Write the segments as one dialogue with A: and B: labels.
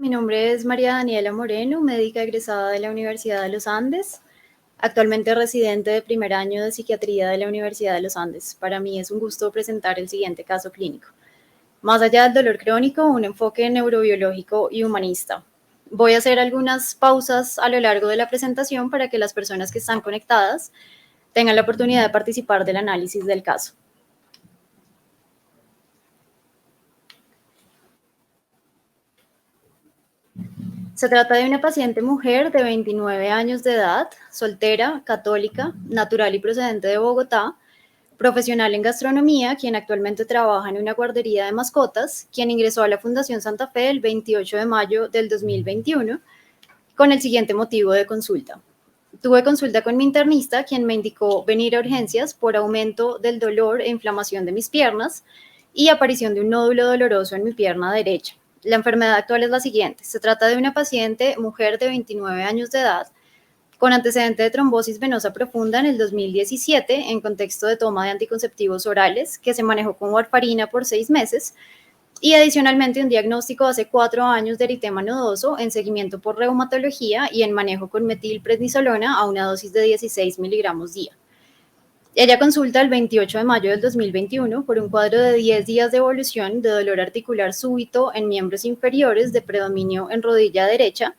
A: Mi nombre es María Daniela Moreno, médica egresada de la Universidad de los Andes, actualmente residente de primer año de psiquiatría de la Universidad de los Andes. Para mí es un gusto presentar el siguiente caso clínico. Más allá del dolor crónico, un enfoque neurobiológico y humanista. Voy a hacer algunas pausas a lo largo de la presentación para que las personas que están conectadas tengan la oportunidad de participar del análisis del caso. Se trata de una paciente mujer de 29 años de edad, soltera, católica, natural y procedente de Bogotá, profesional en gastronomía, quien actualmente trabaja en una guardería de mascotas, quien ingresó a la Fundación Santa Fe el 28 de mayo del 2021 con el siguiente motivo de consulta. Tuve consulta con mi internista, quien me indicó venir a urgencias por aumento del dolor e inflamación de mis piernas y aparición de un nódulo doloroso en mi pierna derecha. La enfermedad actual es la siguiente. Se trata de una paciente, mujer de 29 años de edad, con antecedente de trombosis venosa profunda en el 2017 en contexto de toma de anticonceptivos orales, que se manejó con warfarina por 6 meses, y adicionalmente un diagnóstico hace 4 años de eritema nodoso en seguimiento por reumatología y en manejo con metilprednisolona a una dosis de 16 miligramos día. Ella consulta el 28 de mayo del 2021 por un cuadro de 10 días de evolución de dolor articular súbito en miembros inferiores de predominio en rodilla derecha,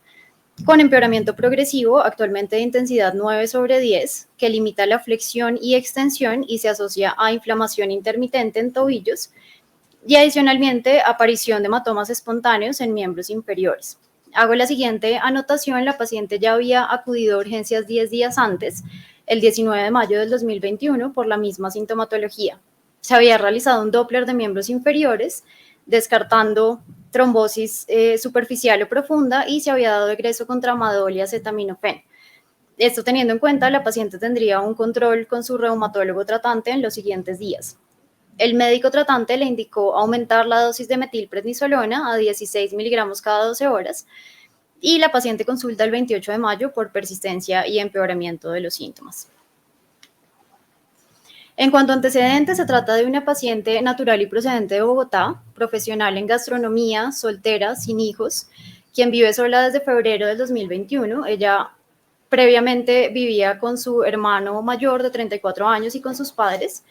A: con empeoramiento progresivo, actualmente de intensidad 9/10, que limita la flexión y extensión y se asocia a inflamación intermitente en tobillos, y adicionalmente aparición de hematomas espontáneos en miembros inferiores. Hago la siguiente anotación: la paciente ya había acudido a urgencias 10 días antes, el 19 de mayo del 2021, por la misma sintomatología. Se había realizado un Doppler de miembros inferiores, descartando trombosis superficial o profunda, y se había dado egreso con tramadol y acetaminofén. Esto teniendo en cuenta, la paciente tendría un control con su reumatólogo tratante en los siguientes días. El médico tratante le indicó aumentar la dosis de metilprednisolona a 16 miligramos cada 12 horas, y la paciente consulta el 28 de mayo por persistencia y empeoramiento de los síntomas. En cuanto a antecedentes, se trata de una paciente natural y procedente de Bogotá, profesional en gastronomía, soltera, sin hijos, quien vive sola desde febrero del 2021. Ella previamente vivía con su hermano mayor de 34 años y con sus padres.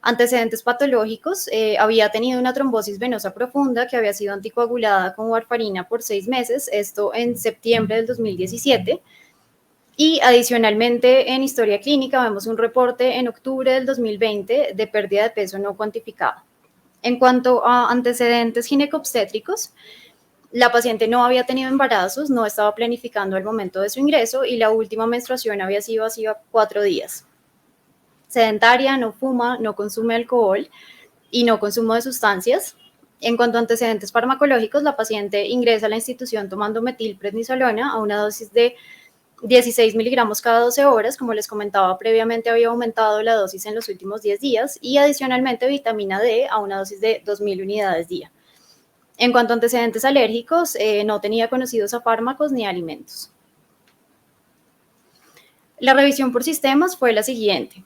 A: Antecedentes patológicos: había tenido una trombosis venosa profunda que había sido anticoagulada con warfarina por 6 meses, esto en septiembre del 2017. Y adicionalmente, en historia clínica vemos un reporte en octubre del 2020 de pérdida de peso no cuantificada. En cuanto a antecedentes ginecobstétricos, la paciente no había tenido embarazos, no estaba planificando al momento de su ingreso y la última menstruación había sido hace 4 días. Sedentaria, no fuma, no consume alcohol y no consumo de sustancias. En cuanto a antecedentes farmacológicos, la paciente ingresa a la institución tomando metilprednisolona a una dosis de 16 miligramos cada 12 horas. Como les comentaba previamente, había aumentado la dosis en los últimos 10 días, y adicionalmente vitamina D a una dosis de 2.000 unidades día. En cuanto a antecedentes alérgicos, no tenía conocidos a fármacos ni alimentos. La revisión por sistemas fue la siguiente.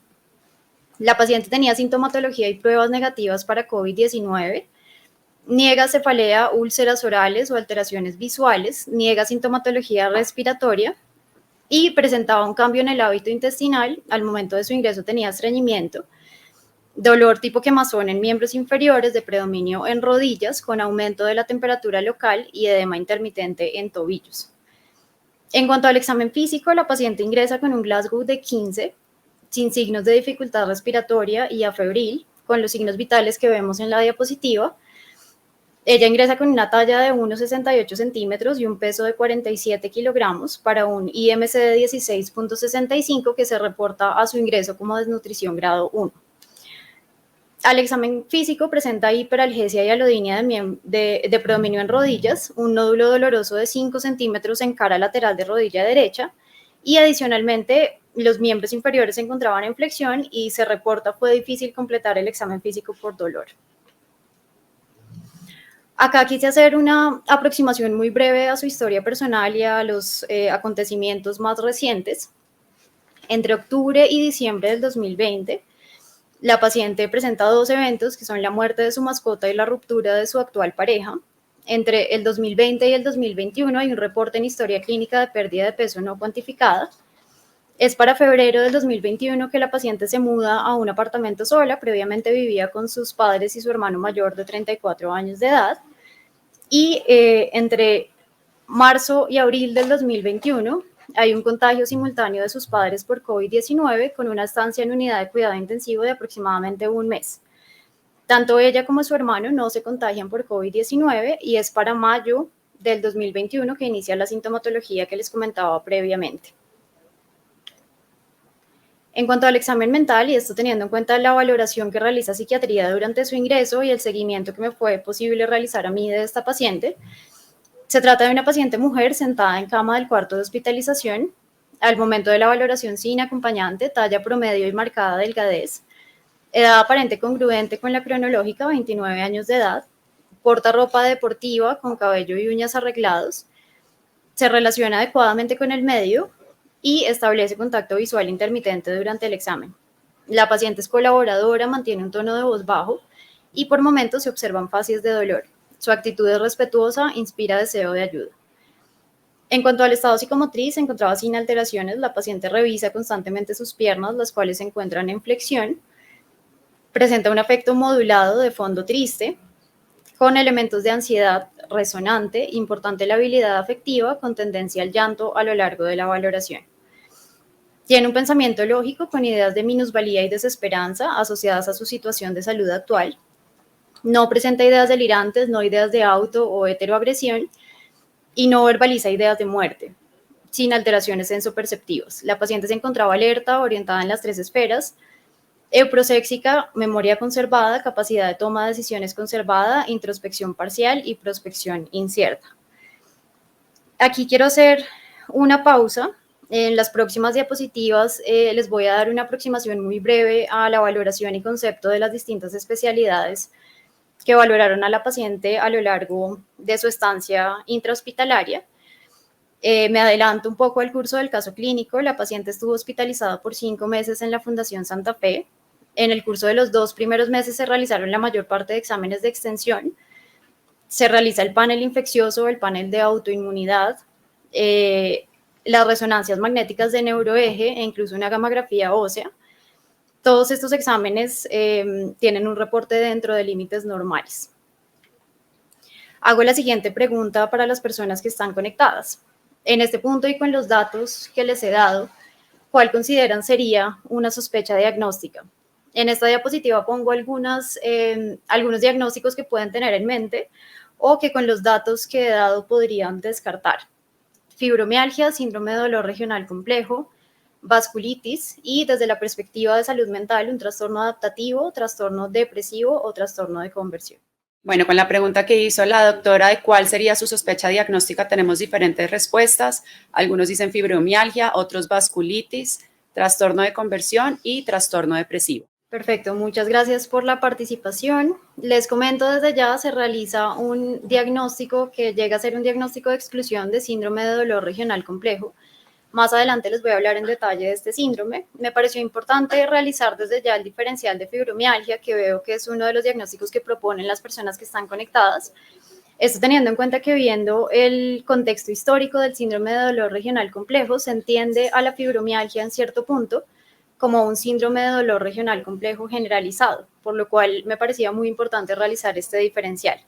A: La paciente tenía sintomatología y pruebas negativas para COVID-19, niega cefalea, úlceras orales o alteraciones visuales, niega sintomatología respiratoria y presentaba un cambio en el hábito intestinal. Al momento de su ingreso tenía estreñimiento, dolor tipo quemazón en miembros inferiores de predominio en rodillas con aumento de la temperatura local y edema intermitente en tobillos. En cuanto al examen físico, la paciente ingresa con un Glasgow de 15, sin signos de dificultad respiratoria y afebril, con los signos vitales que vemos en la diapositiva. Ella ingresa con una talla de 1,68 centímetros y un peso de 47 kilogramos para un IMC de 16,65, que se reporta a su ingreso como desnutrición grado 1. Al examen físico presenta hiperalgesia y alodinia de predominio en rodillas, un nódulo doloroso de 5 centímetros en cara lateral de rodilla derecha, y adicionalmente los miembros inferiores se encontraban en flexión y se reporta fue difícil completar el examen físico por dolor. Acá quise hacer una aproximación muy breve a su historia personal y a los acontecimientos más recientes. Entre octubre y diciembre del 2020, la paciente presenta 2 eventos, que son la muerte de su mascota y la ruptura de su actual pareja. Entre el 2020 y el 2021 hay un reporte en historia clínica de pérdida de peso no cuantificada. Es para febrero del 2021 que la paciente se muda a un apartamento sola. Previamente vivía con sus padres y su hermano mayor de 34 años de edad. Y entre marzo y abril del 2021 hay un contagio simultáneo de sus padres por COVID-19 con una estancia en unidad de cuidado intensivo de aproximadamente un mes. Tanto ella como su hermano no se contagian por COVID-19 y es para mayo del 2021 que inicia la sintomatología que les comentaba previamente. En cuanto al examen mental, y esto teniendo en cuenta la valoración que realiza psiquiatría durante su ingreso y el seguimiento que me fue posible realizar a mí de esta paciente, se trata de una paciente mujer sentada en cama del cuarto de hospitalización. Al momento de la valoración sin acompañante, talla promedio y marcada delgadez, edad aparente congruente con la cronológica, 29 años de edad, porta ropa deportiva con cabello y uñas arreglados, se relaciona adecuadamente con el medio y establece contacto visual intermitente durante el examen. La paciente es colaboradora, mantiene un tono de voz bajo y por momentos se observan facies de dolor. Su actitud es respetuosa, inspira deseo de ayuda. En cuanto al estado psicomotriz, se encontraba sin alteraciones. La paciente revisa constantemente sus piernas, las cuales se encuentran en flexión. Presenta un afecto modulado de fondo triste, con elementos de ansiedad resonante, importante la habilidad afectiva, con tendencia al llanto a lo largo de la valoración. Tiene un pensamiento lógico con ideas de minusvalía y desesperanza asociadas a su situación de salud actual. No presenta ideas delirantes, no ideas de auto o heteroagresión y no verbaliza ideas de muerte, sin alteraciones sensoperceptivas. La paciente se encontraba alerta, orientada en las 3 esferas, euproséxica, memoria conservada, capacidad de toma de decisiones conservada, introspección parcial y prospección incierta. Aquí quiero hacer una pausa. En las próximas diapositivas les voy a dar una aproximación muy breve a la valoración y concepto de las distintas especialidades que valoraron a la paciente a lo largo de su estancia intrahospitalaria. Me adelanto un poco al curso del caso clínico. La paciente estuvo hospitalizada por 5 meses en la Fundación Santa Fe. En el curso de los 2 primeros meses se realizaron la mayor parte de exámenes de extensión. Se realiza el panel infeccioso, el panel de autoinmunidad, las resonancias magnéticas de neuroeje e incluso una gamografía ósea. Todos estos exámenes tienen un reporte dentro de límites normales. Hago la siguiente pregunta para las personas que están conectadas. En este punto y con los datos que les he dado, ¿cuál consideran sería una sospecha diagnóstica? En esta diapositiva pongo algunos diagnósticos que pueden tener en mente o que con los datos que he dado podrían descartar. Fibromialgia, síndrome de dolor regional complejo, vasculitis y desde la perspectiva de salud mental, un trastorno adaptativo, trastorno depresivo o trastorno de conversión.
B: Bueno, con la pregunta que hizo la doctora de cuál sería su sospecha diagnóstica, tenemos diferentes respuestas. Algunos dicen fibromialgia, otros vasculitis, trastorno de conversión y trastorno depresivo.
A: Perfecto, muchas gracias por la participación. Les comento desde ya, se realiza un diagnóstico que llega a ser un diagnóstico de exclusión de síndrome de dolor regional complejo. Más adelante les voy a hablar en detalle de este síndrome. Me pareció importante realizar desde ya el diferencial de fibromialgia, que veo que es uno de los diagnósticos que proponen las personas que están conectadas. Esto teniendo en cuenta que viendo el contexto histórico del síndrome de dolor regional complejo, se entiende a la fibromialgia en cierto punto como un síndrome de dolor regional complejo generalizado, por lo cual me parecía muy importante realizar este diferencial.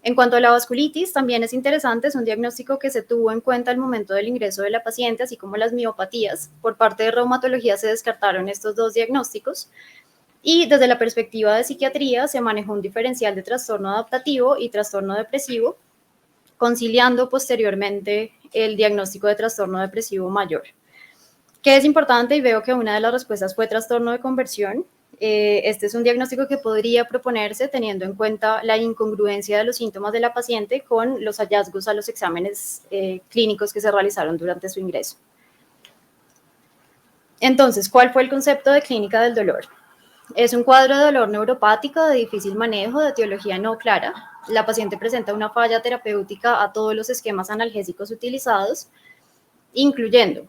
A: En cuanto a la vasculitis, también es interesante, es un diagnóstico que se tuvo en cuenta al momento del ingreso de la paciente, así como las miopatías. Por parte de reumatología se descartaron estos 2 diagnósticos y desde la perspectiva de psiquiatría se manejó un diferencial de trastorno adaptativo y trastorno depresivo, conciliando posteriormente el diagnóstico de trastorno depresivo mayor. ¿Qué es importante? Y veo que una de las respuestas fue trastorno de conversión. Este es un diagnóstico que podría proponerse teniendo en cuenta la incongruencia de los síntomas de la paciente con los hallazgos a los exámenes clínicos que se realizaron durante su ingreso. Entonces, ¿cuál fue el concepto de clínica del dolor? Es un cuadro de dolor neuropático de difícil manejo, de etiología no clara. La paciente presenta una falla terapéutica a todos los esquemas analgésicos utilizados, incluyendo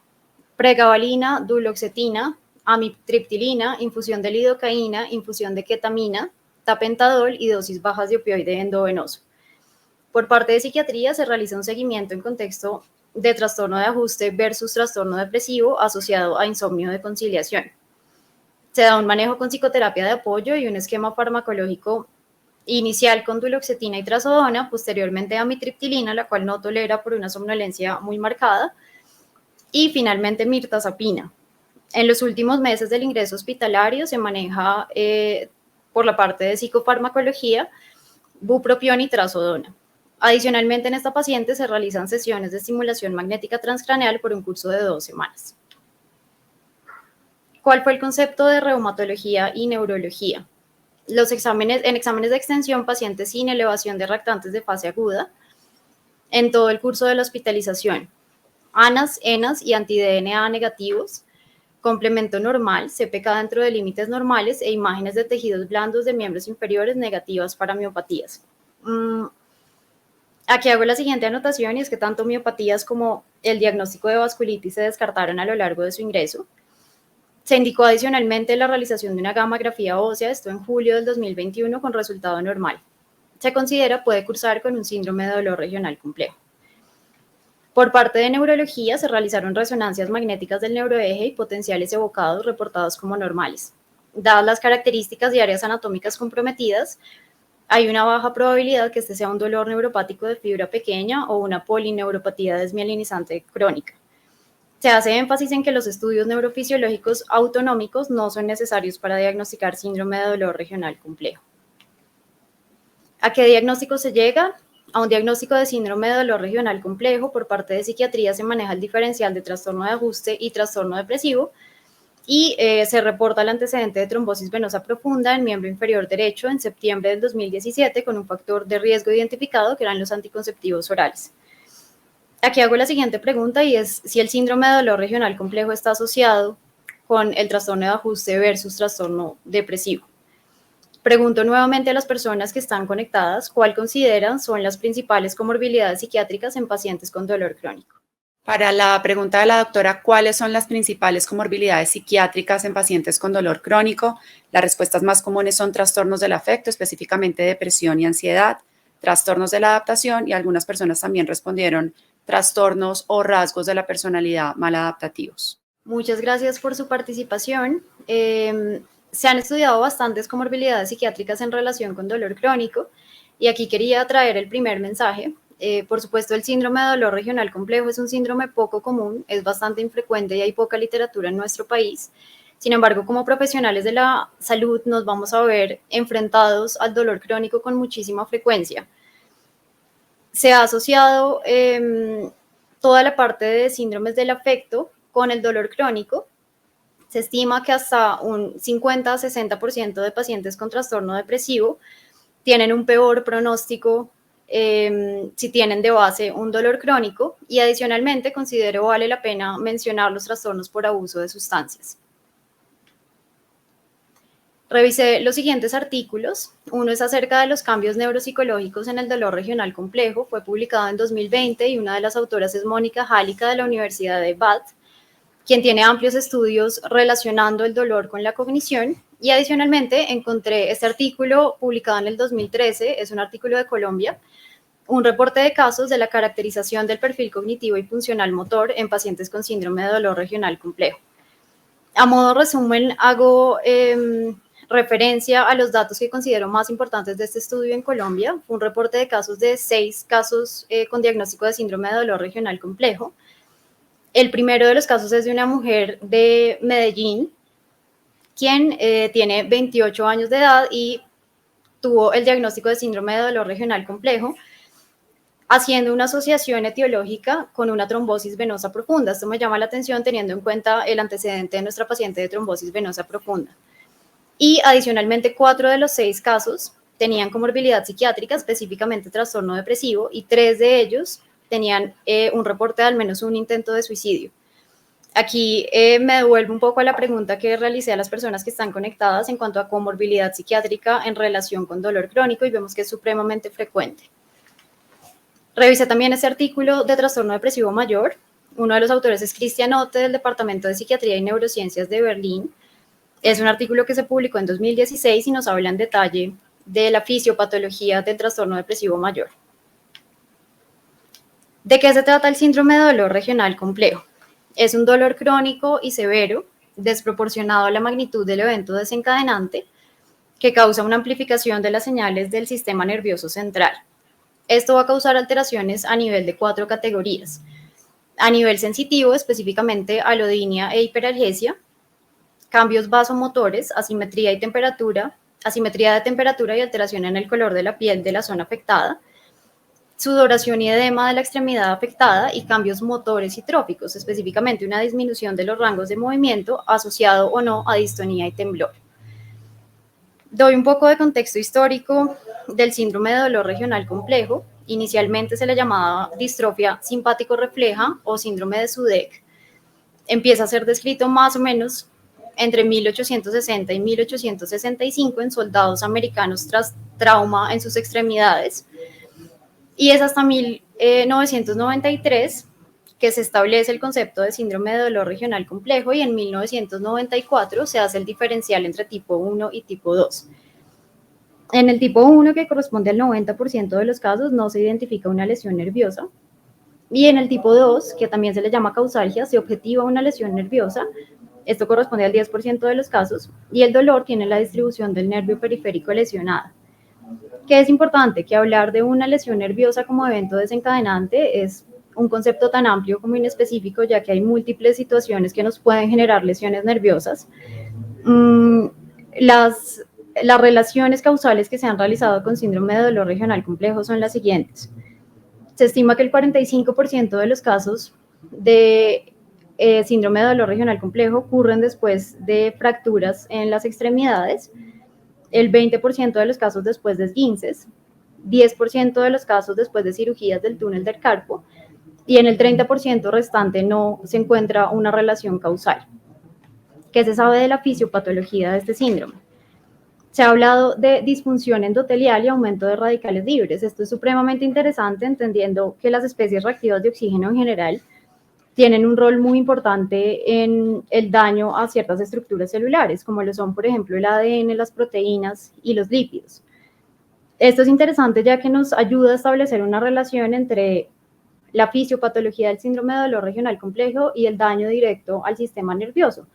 A: pregabalina, duloxetina, amitriptilina, infusión de lidocaína, infusión de ketamina, tapentadol y dosis bajas de opioide endovenoso. Por parte de psiquiatría se realiza un seguimiento en contexto de trastorno de ajuste versus trastorno depresivo asociado a insomnio de conciliación. Se da un manejo con psicoterapia de apoyo y un esquema farmacológico inicial con duloxetina y trazodona, posteriormente amitriptilina, la cual no tolera por una somnolencia muy marcada, y finalmente mirtazapina. En los últimos meses del ingreso hospitalario se maneja por la parte de psicofarmacología bupropión y trazodona. Adicionalmente, en esta paciente se realizan sesiones de estimulación magnética transcraneal por un curso de 2 semanas. ¿Cuál fue el concepto de reumatología y neurología? En exámenes de extensión, pacientes sin elevación de reactantes de fase aguda en todo el curso de la hospitalización. ANAS, ENAS y anti-DNA negativos, complemento normal, CPK dentro de límites normales e imágenes de tejidos blandos de miembros inferiores negativas para miopatías. Aquí hago la siguiente anotación y es que tanto miopatías como el diagnóstico de vasculitis se descartaron a lo largo de su ingreso. Se indicó adicionalmente la realización de una gammagrafía ósea, esto en julio del 2021, con resultado normal. Se considera puede cursar con un síndrome de dolor regional complejo. Por parte de neurología se realizaron resonancias magnéticas del neuroeje y potenciales evocados reportados como normales. Dadas las características y áreas anatómicas comprometidas, hay una baja probabilidad que este sea un dolor neuropático de fibra pequeña o una polineuropatía desmielinizante crónica. Se hace énfasis en que los estudios neurofisiológicos autonómicos no son necesarios para diagnosticar síndrome de dolor regional complejo. ¿A qué diagnóstico se llega? A un diagnóstico de síndrome de dolor regional complejo. Por parte de psiquiatría se maneja el diferencial de trastorno de ajuste y trastorno depresivo y se reporta el antecedente de trombosis venosa profunda en miembro inferior derecho en septiembre del 2017 con un factor de riesgo identificado que eran los anticonceptivos orales. Aquí hago la siguiente pregunta y es si el síndrome de dolor regional complejo está asociado con el trastorno de ajuste versus trastorno depresivo. Pregunto nuevamente a las personas que están conectadas cuál consideran son las principales comorbilidades psiquiátricas en pacientes con dolor crónico.
B: Para la pregunta de la doctora, ¿cuáles son las principales comorbilidades psiquiátricas en pacientes con dolor crónico? Las respuestas más comunes son trastornos del afecto, específicamente depresión y ansiedad, trastornos de la adaptación y algunas personas también respondieron trastornos o rasgos de la personalidad maladaptativos.
A: Muchas gracias por su participación. Se han estudiado bastantes comorbilidades psiquiátricas en relación con dolor crónico y aquí quería traer el primer mensaje. Por supuesto, el síndrome de dolor regional complejo es un síndrome poco común, es bastante infrecuente y hay poca literatura en nuestro país. Sin embargo, como profesionales de la salud nos vamos a ver enfrentados al dolor crónico con muchísima frecuencia. Se ha asociado toda la parte de síndromes del afecto con el dolor crónico. Se estima que hasta un 50-60% de pacientes con trastorno depresivo tienen un peor pronóstico si tienen de base un dolor crónico y adicionalmente considero vale la pena mencionar los trastornos por abuso de sustancias. Revisé los siguientes artículos. Uno es acerca de los cambios neuropsicológicos en el dolor regional complejo. Fue publicado en 2020 y una de las autoras es Mónica Jálica de la Universidad de Bath, quien tiene amplios estudios relacionando el dolor con la cognición. Y adicionalmente encontré este artículo publicado en el 2013, es un artículo de Colombia, un reporte de casos de la caracterización del perfil cognitivo y funcional motor en pacientes con síndrome de dolor regional complejo. A modo resumen, hago referencia a los datos que considero más importantes de este estudio en Colombia. Fue un reporte de casos de 6 casos con diagnóstico de síndrome de dolor regional complejo. El primero de los casos es de una mujer de Medellín, quien tiene 28 años de edad y tuvo el diagnóstico de síndrome de dolor regional complejo, haciendo una asociación etiológica con una trombosis venosa profunda. Esto me llama la atención teniendo en cuenta el antecedente de nuestra paciente de trombosis venosa profunda. Y adicionalmente, 4 de los 6 casos tenían comorbilidad psiquiátrica, específicamente trastorno depresivo, y 3 de ellos tenían un reporte de al menos un intento de suicidio. Aquí me devuelvo un poco a la pregunta que realicé a las personas que están conectadas en cuanto a comorbilidad psiquiátrica en relación con dolor crónico y vemos que es supremamente frecuente. Revisé también este artículo de trastorno depresivo mayor. Uno de los autores es Christian Otte del Departamento de Psiquiatría y Neurociencias de Berlín. Es un artículo que se publicó en 2016 y nos habla en detalle de la fisiopatología del trastorno depresivo mayor. ¿De qué se trata el síndrome de dolor regional complejo? Es un dolor crónico y severo, desproporcionado a la magnitud del evento desencadenante, que causa una amplificación de las señales del sistema nervioso central. Esto va a causar alteraciones a nivel de 4 categorías. A nivel sensitivo, específicamente alodinia e hiperalgesia, cambios vasomotores, asimetría de temperatura y alteración en el color de la piel de la zona afectada, sudoración y edema de la extremidad afectada y cambios motores y tróficos, específicamente una disminución de los rangos de movimiento asociado o no a distonía y temblor. Doy un poco de contexto histórico del síndrome de dolor regional complejo. Inicialmente se le llamaba distrofia simpático-refleja o síndrome de Sudeck. Empieza a ser descrito más o menos entre 1860 y 1865 en soldados americanos tras trauma en sus extremidades, y es hasta 1993 que se establece el concepto de síndrome de dolor regional complejo, y en 1994 se hace el diferencial entre tipo 1 y tipo 2. En el tipo 1, que corresponde al 90% de los casos, no se identifica una lesión nerviosa, y en el tipo 2, que también se le llama causalgia, se objetiva una lesión nerviosa. Esto corresponde al 10% de los casos, y el dolor tiene la distribución del nervio periférico lesionado. ¿Qué es importante? Que hablar de una lesión nerviosa como evento desencadenante es un concepto tan amplio como inespecífico, ya que hay múltiples situaciones que nos pueden generar lesiones nerviosas. Las relaciones causales que se han realizado con síndrome de dolor regional complejo son las siguientes. Se estima que el 45% de los casos de síndrome de dolor regional complejo ocurren después de fracturas en las extremidades, el 20% de los casos después de esguinces, 10% de los casos después de cirugías del túnel del carpo, y en el 30% restante no se encuentra una relación causal. ¿Qué se sabe de la fisiopatología de este síndrome? Se ha hablado de disfunción endotelial y aumento de radicales libres. Esto es supremamente interesante, entendiendo que las especies reactivas de oxígeno en general tienen un rol muy importante en el daño a ciertas estructuras celulares, como lo son, por ejemplo, el ADN, las proteínas y los lípidos. Esto es interesante, ya que nos ayuda a establecer una relación entre la fisiopatología del síndrome de dolor regional complejo y el daño directo al sistema nervioso.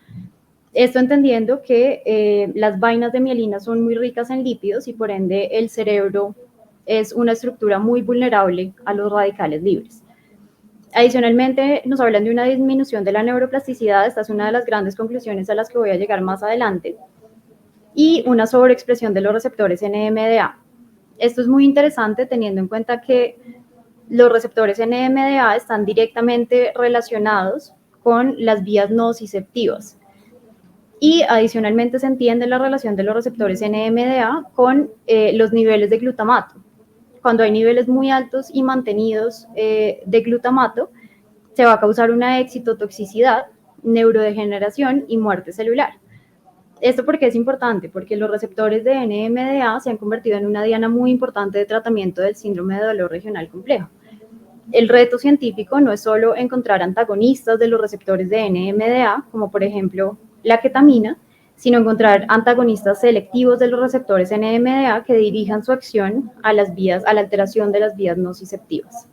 A: Esto entendiendo que las vainas de mielina son muy ricas en lípidos y por ende el cerebro es una estructura muy vulnerable a los radicales libres. Adicionalmente, nos hablan de una disminución de la neuroplasticidad. Esta es una de las grandes conclusiones a las que voy a llegar más adelante, y una sobreexpresión de los receptores NMDA. Esto es muy interesante teniendo en cuenta que los receptores NMDA están directamente relacionados con las vías nociceptivas. Y adicionalmente se entiende la relación de los receptores NMDA con los niveles de glutamato. Cuando hay niveles muy altos y mantenidos de glutamato, se va a causar una excitotoxicidad, neurodegeneración y muerte celular. ¿Esto por qué es importante? Porque los receptores de NMDA se han convertido en una diana muy importante de tratamiento del síndrome de dolor regional complejo. El reto científico no es solo encontrar antagonistas de los receptores de NMDA, como por ejemplo la ketamina, sino encontrar antagonistas selectivos de los receptores NMDA que dirijan su acción a la alteración de las vías nociceptivas.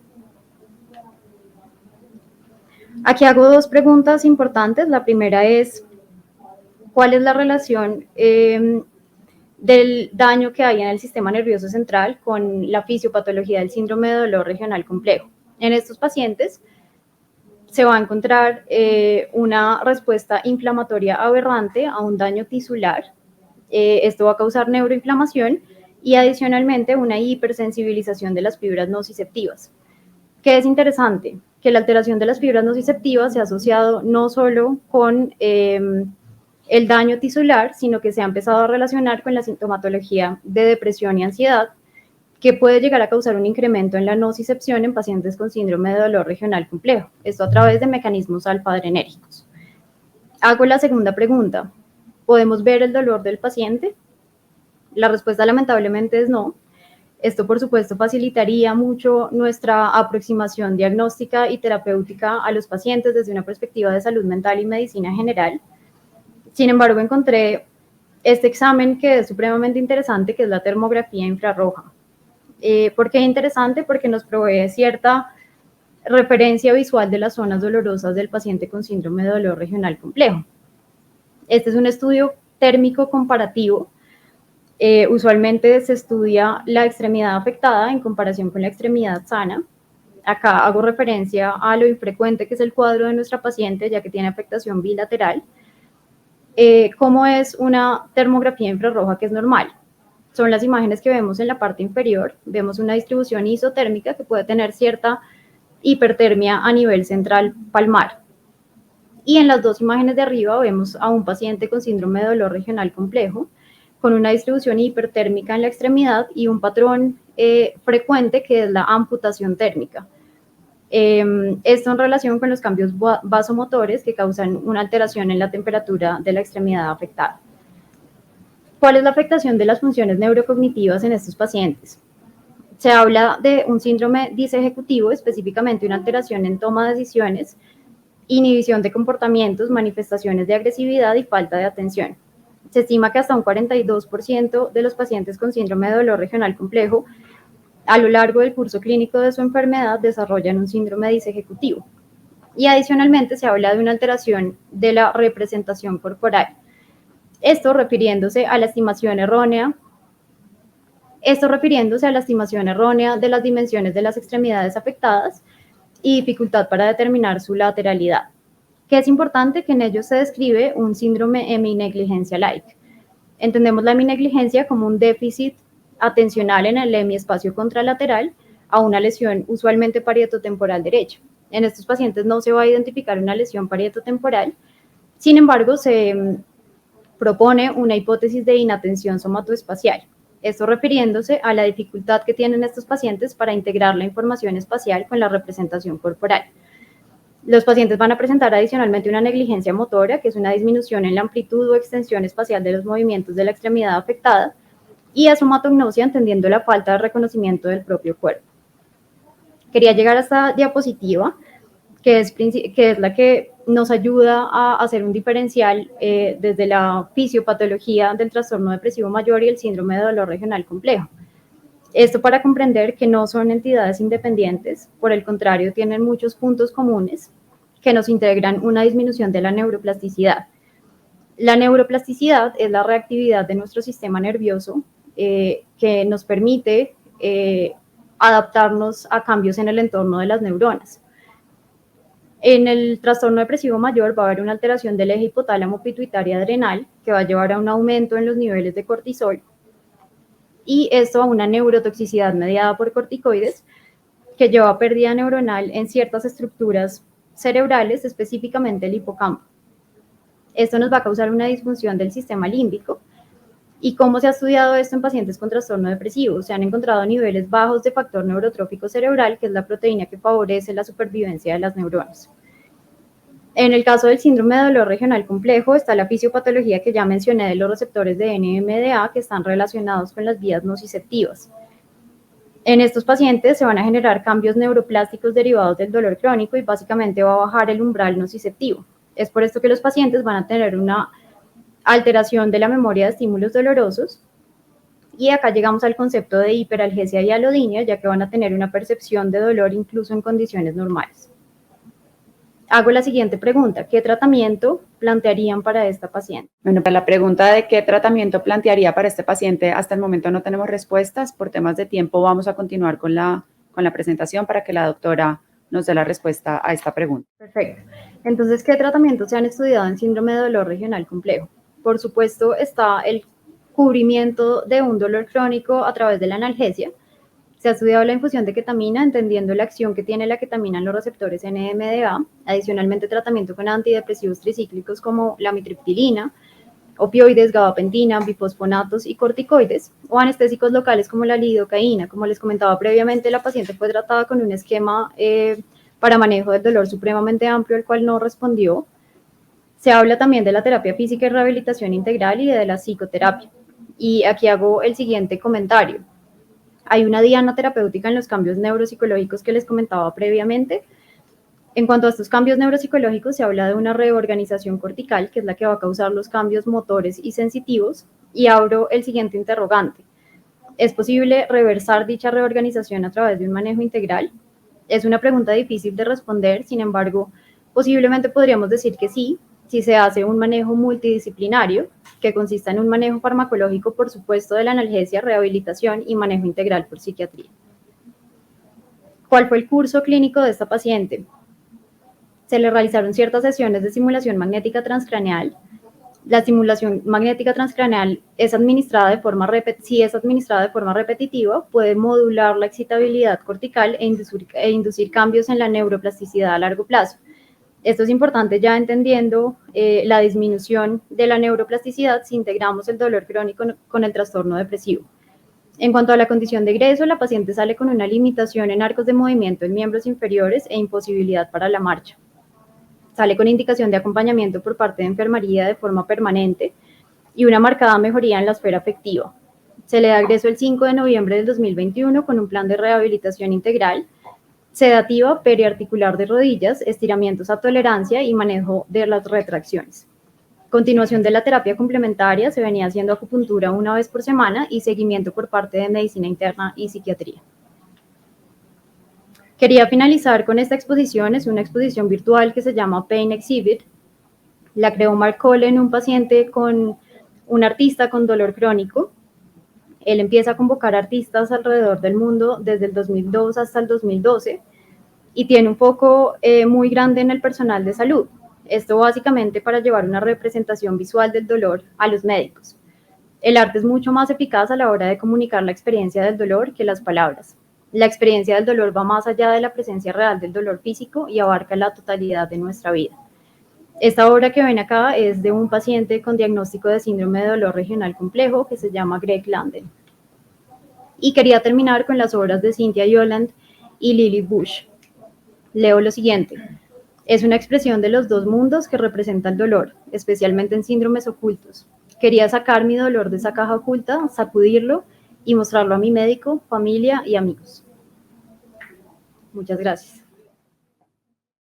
A: Aquí hago dos preguntas importantes. La primera es, ¿cuál es la relación del daño que hay en el sistema nervioso central con la fisiopatología del síndrome de dolor regional complejo? En estos pacientes se va a encontrar una respuesta inflamatoria aberrante a un daño tisular. Esto va a causar neuroinflamación y adicionalmente una hipersensibilización de las fibras nociceptivas. ¿Qué es interesante? Que la alteración de las fibras nociceptivas se ha asociado no solo con el daño tisular, sino que se ha empezado a relacionar con la sintomatología de depresión y ansiedad, que puede llegar a causar un incremento en la nocicepción en pacientes con síndrome de dolor regional complejo. Esto a través de mecanismos alfa-adrenérgicos. Hago la segunda pregunta. ¿Podemos ver el dolor del paciente? La respuesta lamentablemente es no. Esto, por supuesto, facilitaría mucho nuestra aproximación diagnóstica y terapéutica a los pacientes desde una perspectiva de salud mental y medicina general. Sin embargo, encontré este examen que es supremamente interesante, que es la termografía infrarroja. ¿Por qué es interesante? Porque nos provee cierta referencia visual de las zonas dolorosas del paciente con síndrome de dolor regional complejo. Este es un estudio térmico comparativo. Usualmente se estudia la extremidad afectada en comparación con la extremidad sana. Acá hago referencia a lo infrecuente que es el cuadro de nuestra paciente, ya que tiene afectación bilateral. ¿Cómo es una termografía infrarroja que es normal? Son las imágenes que vemos en la parte inferior. Vemos una distribución isotérmica que puede tener cierta hipertermia a nivel central palmar. Y en las dos imágenes de arriba vemos a un paciente con síndrome de dolor regional complejo, con una distribución hipertérmica en la extremidad y un patrón frecuente que es la amputación térmica. Esto en relación con los cambios vasomotores que causan una alteración en la temperatura de la extremidad afectada. ¿Cuál es la afectación de las funciones neurocognitivas en estos pacientes? Se habla de un síndrome disejecutivo, específicamente una alteración en toma de decisiones, inhibición de comportamientos, manifestaciones de agresividad y falta de atención. Se estima que hasta un 42% de los pacientes con síndrome de dolor regional complejo a lo largo del curso clínico de su enfermedad desarrollan un síndrome disejecutivo. Y adicionalmente se habla de una alteración de la representación corporal. Esto refiriéndose a la estimación errónea de las dimensiones de las extremidades afectadas y dificultad para determinar su lateralidad. Que es importante que en ellos se describe un síndrome heminegligencia-like. Entendemos la heminegligencia como un déficit atencional en el hemiespacio contralateral a una lesión usualmente parietotemporal derecha. En estos pacientes no se va a identificar una lesión parietotemporal, sin embargo, se propone una hipótesis de inatención somatoespacial. Esto refiriéndose a la dificultad que tienen estos pacientes para integrar la información espacial con la representación corporal. Los pacientes van a presentar adicionalmente una negligencia motora, que es una disminución en la amplitud o extensión espacial de los movimientos de la extremidad afectada, y a somatognosia, entendiendo la falta de reconocimiento del propio cuerpo. Quería llegar a esta diapositiva, que es la que nos ayuda a hacer un diferencial desde la fisiopatología del trastorno depresivo mayor y el síndrome de dolor regional complejo. Esto para comprender que no son entidades independientes, por el contrario, tienen muchos puntos comunes que nos integran una disminución de la neuroplasticidad. La neuroplasticidad es la reactividad de nuestro sistema nervioso que nos permite adaptarnos a cambios en el entorno de las neuronas. En el trastorno depresivo mayor va a haber una alteración del eje hipotálamo pituitaria adrenal que va a llevar a un aumento en los niveles de cortisol y esto a una neurotoxicidad mediada por corticoides que lleva a pérdida neuronal en ciertas estructuras cerebrales, específicamente el hipocampo. Esto nos va a causar una disfunción del sistema límbico. ¿Y cómo se ha estudiado esto en pacientes con trastorno depresivo? Se han encontrado niveles bajos de factor neurotrófico cerebral, que es la proteína que favorece la supervivencia de las neuronas. En el caso del síndrome de dolor regional complejo está la fisiopatología que ya mencioné de los receptores de NMDA que están relacionados con las vías nociceptivas. En estos pacientes se van a generar cambios neuroplásticos derivados del dolor crónico y básicamente va a bajar el umbral nociceptivo. Es por esto que los pacientes van a tener una alteración de la memoria de estímulos dolorosos y acá llegamos al concepto de hiperalgesia y alodinia, ya que van a tener una percepción de dolor incluso en condiciones normales. Hago la siguiente pregunta: ¿qué tratamiento plantearían para esta paciente?
B: Bueno, para la pregunta de qué tratamiento plantearía para este paciente, hasta el momento no tenemos respuestas. Por temas de tiempo vamos a continuar con la presentación para que la doctora nos dé la respuesta a esta pregunta.
A: Perfecto. Entonces, ¿qué tratamientos se han estudiado en síndrome de dolor regional complejo? Por supuesto, está el cubrimiento de un dolor crónico a través de la analgesia. Se ha estudiado la infusión de ketamina, entendiendo la acción que tiene la ketamina en los receptores NMDA. Adicionalmente, tratamiento con antidepresivos tricíclicos como la amitriptilina, opioides, gabapentina, bifosfonatos y corticoides, o anestésicos locales como la lidocaína. Como les comentaba previamente, la paciente fue tratada con un esquema para manejo del dolor supremamente amplio, el cual no respondió. Se habla también de la terapia física y rehabilitación integral y de la psicoterapia. Y aquí hago el siguiente comentario. Hay una diana terapéutica en los cambios neuropsicológicos que les comentaba previamente. En cuanto a estos cambios neuropsicológicos, se habla de una reorganización cortical, que es la que va a causar los cambios motores y sensitivos. Y abro el siguiente interrogante. ¿Es posible reversar dicha reorganización a través de un manejo integral? Es una pregunta difícil de responder, sin embargo, posiblemente podríamos decir que sí, si se hace un manejo multidisciplinario, que consista en un manejo farmacológico, por supuesto, de la analgesia, rehabilitación y manejo integral por psiquiatría. ¿Cuál fue el curso clínico de esta paciente? Se le realizaron ciertas sesiones de simulación magnética transcraneal. La simulación magnética transcraneal es administrada de forma repetitiva, puede modular la excitabilidad cortical e inducir cambios en la neuroplasticidad a largo plazo. Esto es importante ya entendiendo la disminución de la neuroplasticidad si integramos el dolor crónico con el trastorno depresivo. En cuanto a la condición de egreso, la paciente sale con una limitación en arcos de movimiento en miembros inferiores e imposibilidad para la marcha. Sale con indicación de acompañamiento por parte de enfermería de forma permanente y una marcada mejoría en la esfera afectiva. Se le da egreso el 5 de noviembre del 2021 con un plan de rehabilitación integral, sedativa periarticular de rodillas, estiramientos a tolerancia y manejo de las retracciones. Continuación de la terapia complementaria, se venía haciendo acupuntura una vez por semana y seguimiento por parte de medicina interna y psiquiatría. Quería finalizar con esta exposición, es una exposición virtual que se llama Pain Exhibit. La creó Mark Cullen, un paciente con un artista con dolor crónico. Él empieza a convocar artistas alrededor del mundo desde el 2002 hasta el 2012 y tiene un foco muy grande en el personal de salud. Esto básicamente para llevar una representación visual del dolor a los médicos. El arte es mucho más eficaz a la hora de comunicar la experiencia del dolor que las palabras. La experiencia del dolor va más allá de la presencia real del dolor físico y abarca la totalidad de nuestra vida. Esta obra que ven acá es de un paciente con diagnóstico de síndrome de dolor regional complejo que se llama Greg Landen. Y quería terminar con las obras de Cynthia Yolland y Lily Bush. Leo lo siguiente. Es una expresión de los dos mundos que representa el dolor, especialmente en síndromes ocultos. Quería sacar mi dolor de esa caja oculta, sacudirlo y mostrarlo a mi médico, familia y amigos. Muchas gracias.